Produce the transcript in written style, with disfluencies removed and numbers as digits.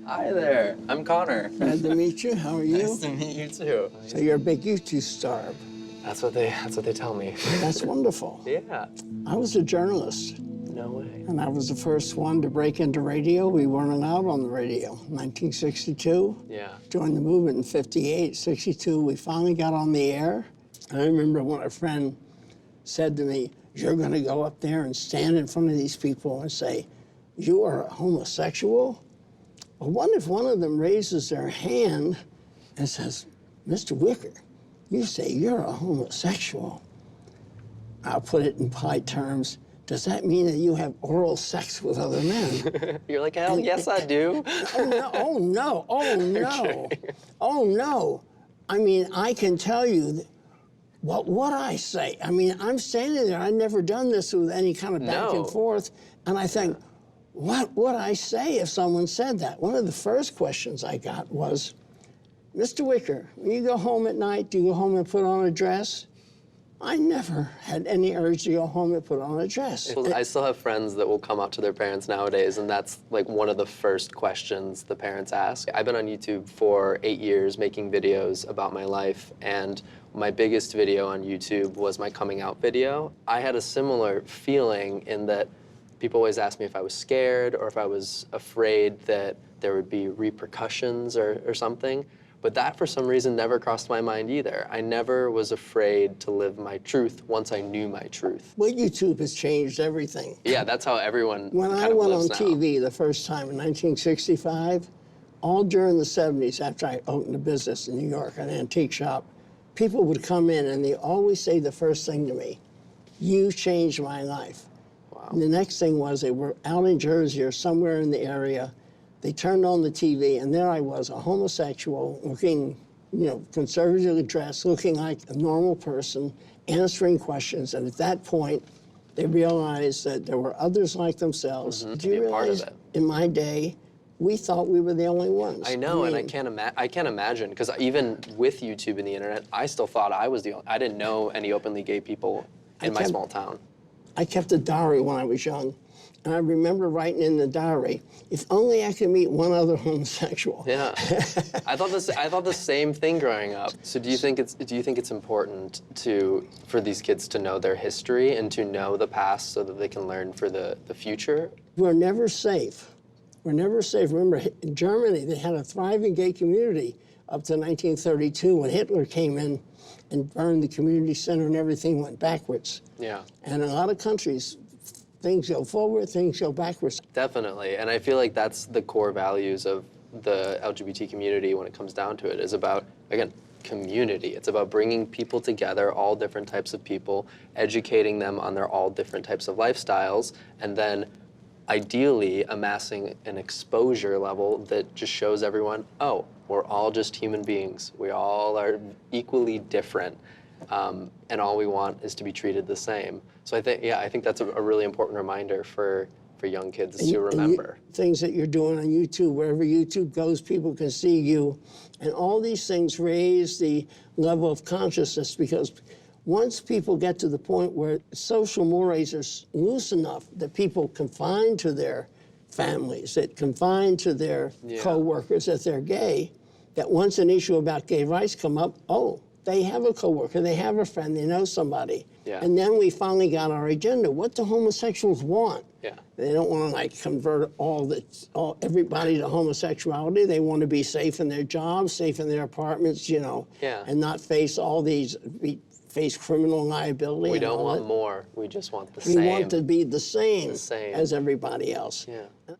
Hi there, I'm Connor. Glad to meet you. How are you? Nice to meet you too. So you're a big YouTube star. That's what they tell me. That's wonderful. Yeah. I was a journalist, No way. and I was the first one to break into radio. We weren't allowed on the radio. 1962. Yeah. Joined the movement in 58, 62. We finally got on the air. I remember when a friend said to me, "You're going to go up there and stand in front of these people and say, 'You are a homosexual?' I wonder if one of them raises their hand and says, 'Mr. Wicker, you say you're a homosexual.' I'll put it in polite terms. Does that mean that you have oral sex with other men?" You're like, hell yes, I do. Oh, no, oh, no, oh, no. Okay. Oh, no. I mean, I can tell you what would I say? I mean, I'm standing there. I've never done this with any kind of back and forth. And I think, what would I say if someone said that? One of the first questions I got was, "Mr. Wicker, when you go home at night, do you go home and put on a dress?" I never had any urge to go home and put on a dress. I still have friends that will come up to their parents nowadays, and that's like one of the first questions the parents ask. I've been on YouTube for 8 years making videos about my life, and my biggest video on YouTube was my coming out video. I had a similar feeling in that people always asked me if I was scared or if I was afraid that there would be repercussions or something. But that, for some reason, never crossed my mind either. I never was afraid to live my truth once I knew my truth. Well, YouTube has changed everything. Yeah, that's how everyone When kind I of went on lives now. TV the first time in 1965, all during the 70s, after I opened a business in New York, an antique shop, people would come in and they always say the first thing to me, "You changed my life." Wow. And the next thing was they were out in Jersey or somewhere in the area. They turned on the TV, and there I was, a homosexual, looking, conservatively dressed, looking like a normal person, answering questions. And at that point, they realized that there were others like themselves. Do you Be a part of realize, it. in my day, we thought we were the only ones? I know, and I mean, can't imagine, because even with YouTube and the internet, I still thought I was the only, I didn't know any openly gay people in my small town. I kept a diary when I was young. And I remember writing in the diary, "If only I could meet one other homosexual." Yeah, I thought the same thing growing up. So do you think it's important for these kids to know their history and to know the past so that they can learn for the future? We're never safe. We're never safe. Remember, in Germany, they had a thriving gay community up to 1932 when Hitler came in and burned the community center and everything went backwards. Yeah. And in a lot of countries, things go forward, things go backwards. Definitely, and I feel like that's the core values of the LGBT community when it comes down to it, is about, again, community. It's about bringing people together, all different types of people, educating them on their all different types of lifestyles, and then ideally amassing an exposure level that just shows everyone, oh, we're all just human beings. We all are equally different. And all we want is to be treated the same. So I think that's a really important reminder for young kids to remember. Things that you're doing on YouTube, wherever YouTube goes, people can see you. And all these things raise the level of consciousness, because once people get to the point where social mores are loose enough that people confine to their families, that confine to their co-workers that they're gay, that once an issue about gay rights come up, oh, they have a coworker, they have a friend, they know somebody. Yeah. And then we finally got our agenda. What do homosexuals want? Yeah. They don't want to convert everybody to homosexuality. They want to be safe in their jobs, safe in their apartments, and not face face criminal liability. We don't want more. We just want the We same. want to be the same The same. as everybody else. Yeah.